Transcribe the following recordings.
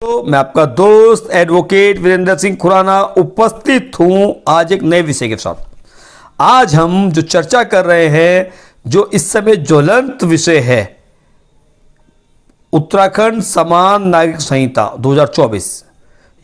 तो मैं आपका दोस्त एडवोकेट वीरेंद्र सिंह खुराना उपस्थित हूं आज एक नए विषय के साथ। आज हम जो चर्चा कर रहे हैं, जो इस समय ज्वलंत विषय है, उत्तराखंड समान नागरिक संहिता 2024,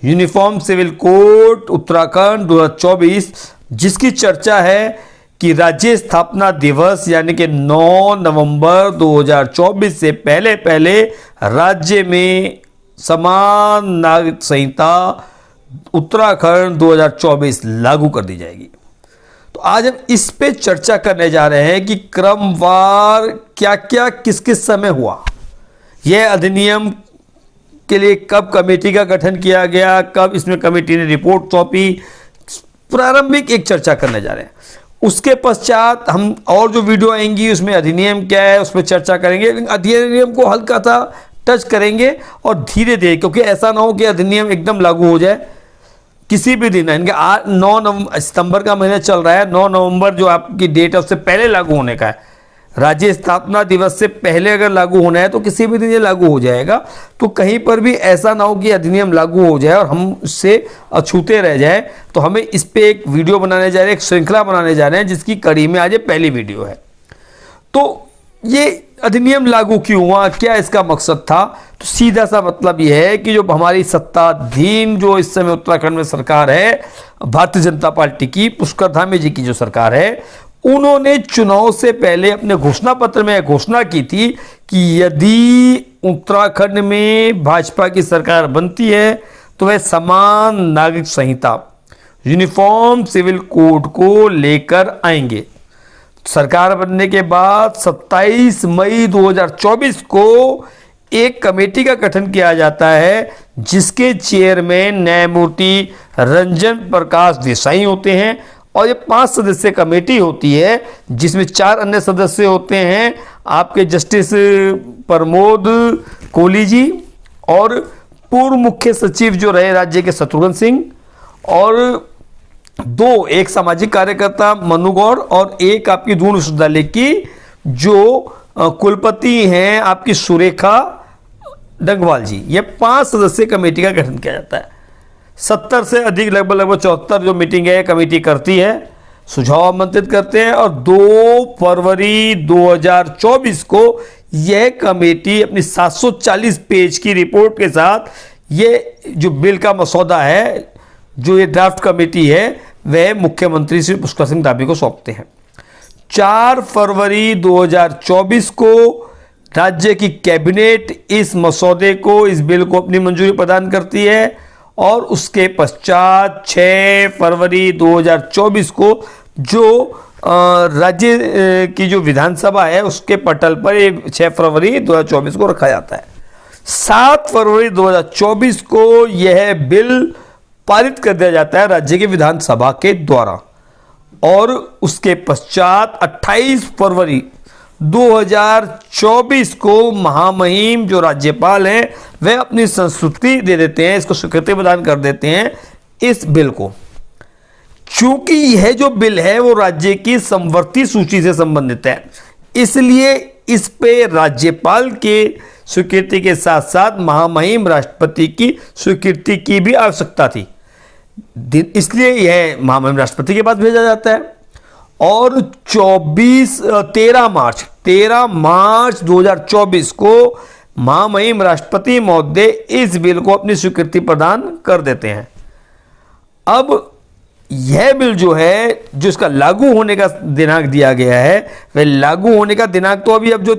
यूनिफॉर्म सिविल कोड उत्तराखंड 2024, जिसकी चर्चा है कि राज्य स्थापना दिवस यानी कि 9 नवंबर 2024 से पहले पहले राज्य में समान नागरिक संहिता उत्तराखंड 2024 लागू कर दी जाएगी। तो आज हम इस पे चर्चा करने जा रहे हैं कि क्रमवार क्या क्या किस किस समय हुआ, यह अधिनियम के लिए कब कमेटी का गठन किया गया, कब इसमें कमेटी ने रिपोर्ट सौंपी, प्रारंभिक एक चर्चा करने जा रहे हैं। उसके पश्चात हम और जो वीडियो आएंगी उसमें अधिनियम क्या है उस पर चर्चा करेंगे, लेकिन अधिनियम को हल्का सा टच करेंगे और धीरे धीरे, क्योंकि ऐसा ना हो कि अधिनियम एकदम लागू हो जाए किसी भी दिन। इनके 9 सितंबर का महीना चल रहा है, 9 नवंबर जो आपकी डेट है उससे पहले लागू होने का है। राज्य स्थापना दिवस से पहले अगर लागू होना है तो किसी भी दिन ये लागू हो जाएगा। तो कहीं पर भी ऐसा ना हो कि अधिनियम लागू हो जाए और हम उससे अछूते रह जाए। तो हमें इस पे एक वीडियो बनाने जा रहे हैं, एक श्रृंखला बनाने जा रहे हैं, जिसकी कड़ी में आज ये पहली वीडियो है। तो ये अधिनियम लागू क्यों हुआ, क्या इसका मकसद था? तो सीधा सा मतलब यह है कि जो हमारी सत्ताधीन जो इस समय उत्तराखंड में सरकार है, भारतीय जनता पार्टी की, पुष्कर धामी जी की जो सरकार है, उन्होंने चुनाव से पहले अपने घोषणा पत्र में घोषणा की थी कि यदि उत्तराखंड में भाजपा की सरकार बनती है तो वह समान नागरिक संहिता यूनिफॉर्म सिविल कोड को लेकर आएंगे। सरकार बनने के बाद 27 मई 2024 को एक कमेटी का गठन किया जाता है, जिसके चेयरमैन न्यायमूर्ति रंजन प्रकाश देसाई होते हैं। और ये 5 सदस्यीय कमेटी होती है, जिसमें 4 अन्य सदस्य होते हैं, आपके जस्टिस प्रमोद कोहली जी और पूर्व मुख्य सचिव जो रहे राज्य के शत्रुघ्न सिंह, और 2 एक सामाजिक कार्यकर्ता मनु गौड़, और एक आपकी दून विश्वविद्यालय की जो कुलपति हैं आपकी सुरेखा डंगवाल जी। ये 5 सदस्यीय कमेटी का गठन किया जाता है। 70 से अधिक लगभग 74 जो मीटिंग है कमेटी करती है, सुझाव आमंत्रित करते हैं, और 2 फरवरी 2024 को यह कमेटी अपनी 740 पेज की रिपोर्ट के साथ ये जो बिल का मसौदा है, जो ये ड्राफ्ट कमेटी है, वह मुख्यमंत्री श्री पुष्कर सिंह धामी को सौंपते हैं। 4 फरवरी 2024 को राज्य की कैबिनेट इस मसौदे को, इस बिल को अपनी मंजूरी प्रदान करती है, और उसके पश्चात 6 फरवरी 2024 को जो राज्य की जो विधानसभा है उसके पटल पर 6 फरवरी 2024 को रखा जाता है। 7 फरवरी 2024 को यह बिल पारित कर दिया जाता है राज्य की विधानसभा के द्वारा, और उसके पश्चात 28 फरवरी 2024 को महामहिम जो राज्यपाल हैं वह अपनी संस्तुति दे देते हैं, इसको स्वीकृति प्रदान कर देते हैं इस बिल को। चूंकि यह जो बिल है वो राज्य की समवर्ती सूची से संबंधित है, इसलिए इस पे राज्यपाल के स्वीकृति के साथ साथ महामहिम राष्ट्रपति की स्वीकृति की भी आवश्यकता थी, इसलिए यह महामहिम राष्ट्रपति के पास भेजा जाता है। और 13 मार्च 2024 को महामहिम राष्ट्रपति महोदय इस बिल को अपनी स्वीकृति प्रदान कर देते हैं। अब यह बिल जो है, जो इसका लागू होने का दिनांक दिया गया है, वह लागू होने का दिनांक तो अभी अब जो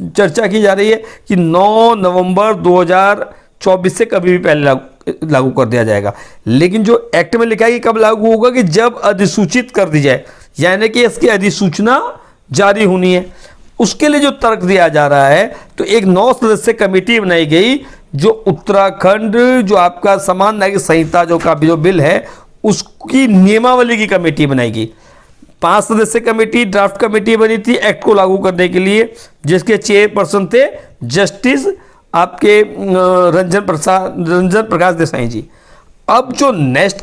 चर्चा की जा रही है कि 9 नवंबर 2024 से कभी भी पहले लागू कर दिया जाएगा। लेकिन जो एक्ट में लिखा है कि कब लागू होगा, कि जब अधिसूचित कर दी जाए, यानी कि इसकी अधिसूचना जारी होनी है। उसके लिए जो तर्क दिया जा रहा है, तो एक 9 सदस्यीय कमेटी बनाई गई, जो उत्तराखंड जो आपका समान नागरिक संहिता जो बिल है उसकी नियमावली की कमेटी बनाई गई। 5 सदस्यीय कमेटी ड्राफ्ट कमेटी बनी थी एक्ट को लागू करने के लिए, जिसके चेयरपर्सन थे जस्टिस आपके रंजन प्रकाश देसाई जी। अब जो नेक्स्ट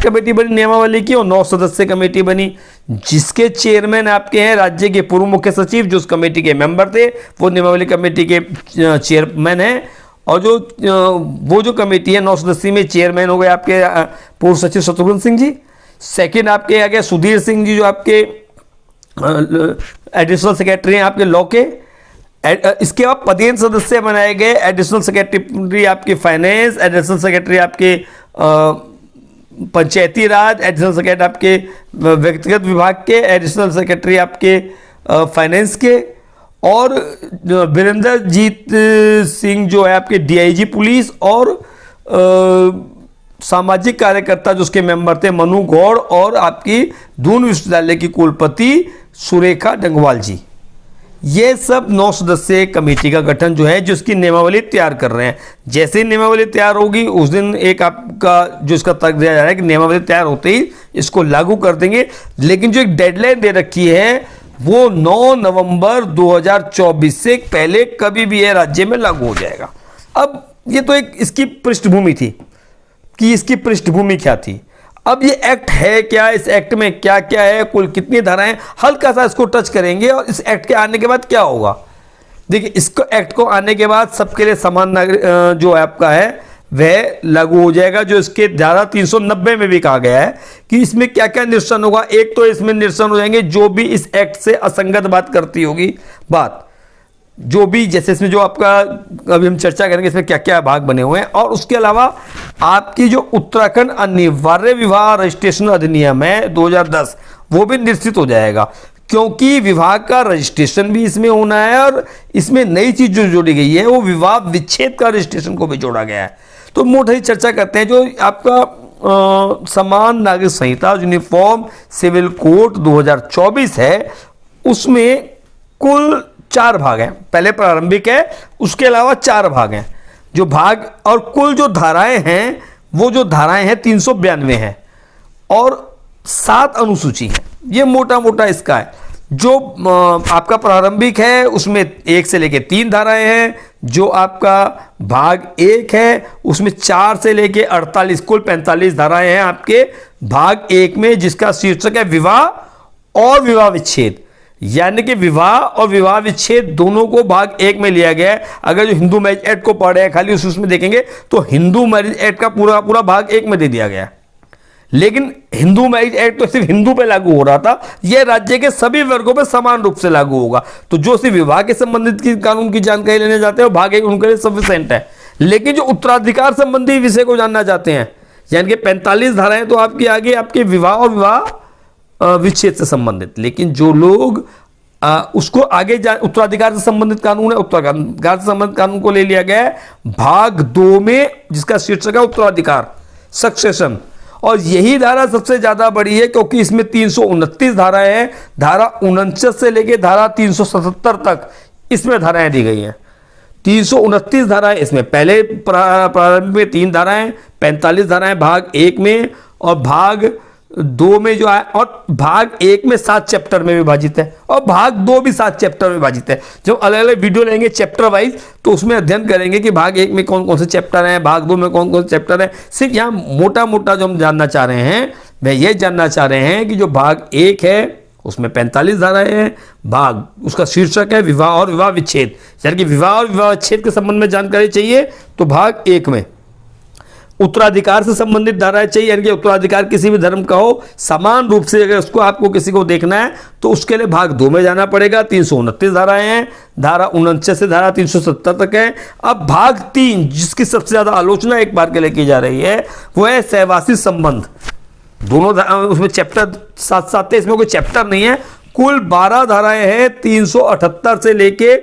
कमेटी बनी नियमावली की, वो 9 सदस्यीय कमेटी बनी, जिसके चेयरमैन आपके हैं राज्य के पूर्व मुख्य सचिव, जो उस कमेटी के मेंबर थे, वो नियमावली कमेटी के चेयरमैन हैं। और जो वो जो कमेटी है 9 सदस्यीय में चेयरमैन हो गए आपके पूर्व सचिव शत्रुघ्न सिंह जी। सेकंड आपके आ गए सुधीर सिंह जी जो आपके एडिशनल सेक्रेटरी हैं आपके लॉ के। इसके बाद पदेन सदस्य बनाए गए एडिशनल सेक्रेटरी आपके फाइनेंस, एडिशनल सेक्रेटरी आपके पंचायती राज, एडिशनल सेक्रेटरी आपके व्यक्तिगत विभाग के, एडिशनल सेक्रेटरी आपके फाइनेंस के, और वीरेंद्र जीत सिंह जो है आपके डीआईजी पुलिस, और सामाजिक कार्यकर्ता जो उसके मेंबर थे मनु गौड़, और आपकी दून विश्वविद्यालय की कुलपति सुरेखा डंगवाल जी। ये सब 9 सदस्यीय कमेटी का गठन जो है जो इसकी नियमावली तैयार कर रहे हैं। जैसे ही नियमावली तैयार होगी उस दिन एक आपका जो इसका तर्क दिया जा रहा है कि नियमावली तैयार होते ही इसको लागू कर देंगे, लेकिन जो एक डेडलाइन दे रखी है वो 9 नवंबर 2024 से पहले कभी भी यह राज्य में लागू हो जाएगा। अब ये तो एक इसकी पृष्ठभूमि थी कि इसकी पृष्ठभूमि क्या थी। अब ये एक्ट है क्या, इस एक्ट में क्या क्या है, कुल कितनी धाराएं, हल्का सा इसको टच करेंगे और इस एक्ट के आने के बाद क्या होगा। देखिए, इसको एक्ट को आने के बाद सबके लिए समान नागरिक जो आपका है वह लागू हो जाएगा। जो इसके धारा 390 में भी कहा गया है कि इसमें क्या क्या निरसन होगा। एक तो इसमें निरसन हो जाएंगे जो भी इस एक्ट से असंगत बात करती होगी, बात जो भी, जैसे इसमें जो आपका अभी हम चर्चा करेंगे इसमें क्या क्या भाग बने हुए हैं। और उसके अलावा आपकी जो उत्तराखंड अनिवार्य विवाह रजिस्ट्रेशन अधिनियम है 2010 वो भी निश्चित हो जाएगा, क्योंकि विवाह का रजिस्ट्रेशन भी इसमें होना है और इसमें नई चीज जो जोड़ी गई है वो विवाह विच्छेद का रजिस्ट्रेशन को भी जोड़ा गया है। तो मोटी चर्चा करते हैं। जो आपका समान नागरिक संहिता यूनिफॉर्म सिविल कोड 2024 है उसमें कुल 4 भाग हैं। पहले प्रारंभिक है, उसके अलावा 4 भाग हैं जो भाग, और कुल जो धाराएं हैं वो जो धाराएं हैं 392 हैं और 7 अनुसूची हैं। ये मोटा मोटा इसका है। जो आपका प्रारंभिक है उसमें 1 से लेके 3 धाराएं हैं। जो आपका भाग 1 है उसमें 4 से लेके 48 कुल 45 धाराएं हैं आपके भाग 1 में, जिसका शीर्षक है विवाह और विवाह विच्छेद। यानी कि विवाह और विवाह विच्छेद दोनों को भाग 1 में लिया गया है। अगर जो हिंदू मैरिज एक्ट को पढ़ रहे हैं खाली उसमें देखेंगे तो हिंदू मैरिज एक्ट का पूरा पूरा भाग 1 में दे दिया गया है। लेकिन हिंदू मैरिज एक्ट तो सिर्फ हिंदू पे लागू हो रहा था, यह राज्य के सभी वर्गों पे समान रूप से लागू होगा। तो जो सिर्फ विवाह के संबंधित की कानून की जानकारी लेने जाते हैं भाग 1 उनके लिए सफिशिएंट है। लेकिन जो उत्तराधिकार संबंधी विषय को जानना चाहते हैं, यानी कि 45 धाराएं तो आपकी आगे आपके विवाह और विवाह विच्छेद से संबंधित। लेकिन जो लोग उसको आगे उत्तराधिकार से संबंधित कानून है, उत्तराधिकार से संबंधित कानून को ले लिया गया है भाग 2 में, जिसका शीर्षक है उत्तराधिकार सक्सेशन। और यही धारा सबसे ज्यादा बड़ी है क्योंकि इसमें 329 धाराएं हैं। धारा 49 से लेकर धारा 377 तक इसमें धाराएं दी गई हैं। 329 धाराएं इसमें, पहले प्रारंभ में 3 धाराएं, 45 धाराएं भाग 1 में, और भाग 2 में जो है, और भाग 1 में 7 चैप्टर में विभाजित है और भाग 2 भी 7 चैप्टर में विभाजित है। जब अलग अलग वीडियो लेंगे चैप्टर वाइज तो उसमें अध्ययन करेंगे कि भाग 1 में कौन कौन से चैप्टर हैं, भाग 2 में कौन कौन से चैप्टर हैं। सिर्फ यहाँ मोटा मोटा जो हम जानना चाह रहे हैं वह ये जानना चाह रहे हैं कि जो भाग 1 है उसमें 45 धाराएं हैं, भाग उसका शीर्षक है विवाह और विवाह विच्छेद। यानी कि विवाह और विवाह विच्छेद के संबंध में जानकारी चाहिए तो भाग 1 में। उत्तराधिकार से संबंधित धाराएं चाहिए, यानी कि उत्तराधिकार किसी भी धर्म का हो समान रूप से, अगर उसको आपको किसी को देखना है तो उसके लिए भाग 2 में जाना पड़ेगा। 329 धाराएं हैं, धारा 49 से धारा 370 तक है। अब भाग 3 जिसकी सबसे ज्यादा आलोचना एक बार के लिए की जा रही है वो है सहवासी संबंध। दोनों उसमें चैप्टर साथ साथ है, इसमें कोई चैप्टर नहीं है। कुल 12 धाराएं हैं, 378 से लेके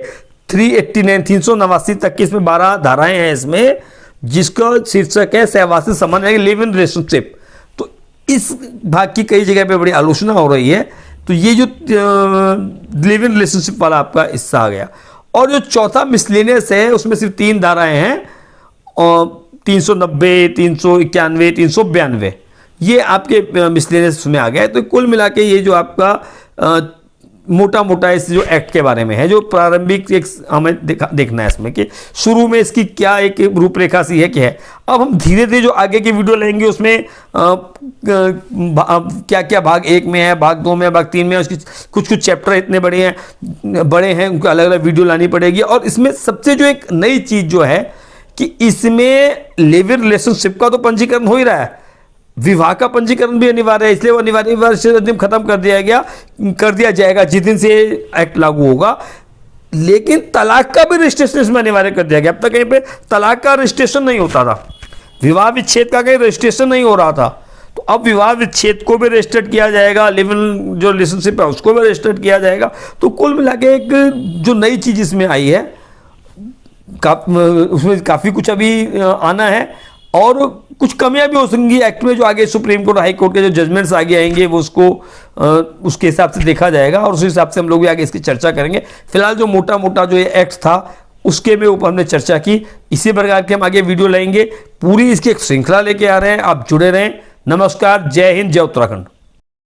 389 तक की इसमें 12 धाराएं हैं इसमें, जिसका शीर्षक है सहवासी संबंध यानी लिव इन रिलेशनशिप। तो इस भाग की कई जगह पे बड़ी आलोचना हो रही है। तो ये जो लिव इन रिलेशनशिप वाला आपका हिस्सा आ गया। और जो चौथा मिसलेनियस है उसमें सिर्फ 3 धाराएं हैं, और 390, 391, 392 ये आपके मिसलेनियस में आ गया है। तो कुल मिला के ये जो आपका मोटा मोटा इस जो एक्ट के बारे में है, जो प्रारंभिक एक हमें देखना है इसमें कि शुरू में इसकी क्या एक रूपरेखा सी है क्या है। अब हम धीरे धीरे जो आगे की वीडियो लेंगे उसमें क्या क्या भाग 1 में है, भाग 2 में, भाग 3 में, उसकी कुछ कुछ चैप्टर इतने बड़े हैं उनको अलग अलग वीडियो लानी पड़ेगी। और इसमें सबसे जो एक नई चीज़ जो है कि इसमें लिव इन रिलेशनशिप का तो पंजीकरण हो ही रहा है, विवाह का पंजीकरण भी अनिवार्य है, इसलिए वो अनिवार्य अधिनियम खत्म कर दिया जाएगा जिस दिन से एक्ट लागू होगा। लेकिन तलाक का भी रजिस्ट्रेशन इसमें अनिवार्य कर दिया गया। अब तक कहीं पे तलाक का रजिस्ट्रेशन नहीं होता था, विवाह विच्छेद का कहीं रजिस्ट्रेशन नहीं हो रहा था, तो अब विवाह विच्छेद को भी रजिस्टर्ड किया जाएगा, लिव इन जो रिलेशनशिप है उसको भी रजिस्टर्ड किया जाएगा। तो कुल मिला के एक जो नई चीज इसमें आई है, उसमें काफ़ी कुछ अभी आना है और कुछ कमियां भी हो सकेंगी एक्ट में, जो आगे सुप्रीम कोर्ट हाई कोर्ट के जो जजमेंट्स आगे आएंगे वो उसके हिसाब से देखा जाएगा और उस हिसाब से हम लोग भी आगे इसकी चर्चा करेंगे। फिलहाल जो मोटा मोटा जो ये एक्ट था उसके में ऊपर हमने चर्चा की, इसी प्रकार के हम आगे वीडियो लाएंगे, पूरी इसकी एक श्रृंखला लेके आ रहे हैं। आप जुड़े रहें। नमस्कार, जय हिंद, जय उत्तराखंड।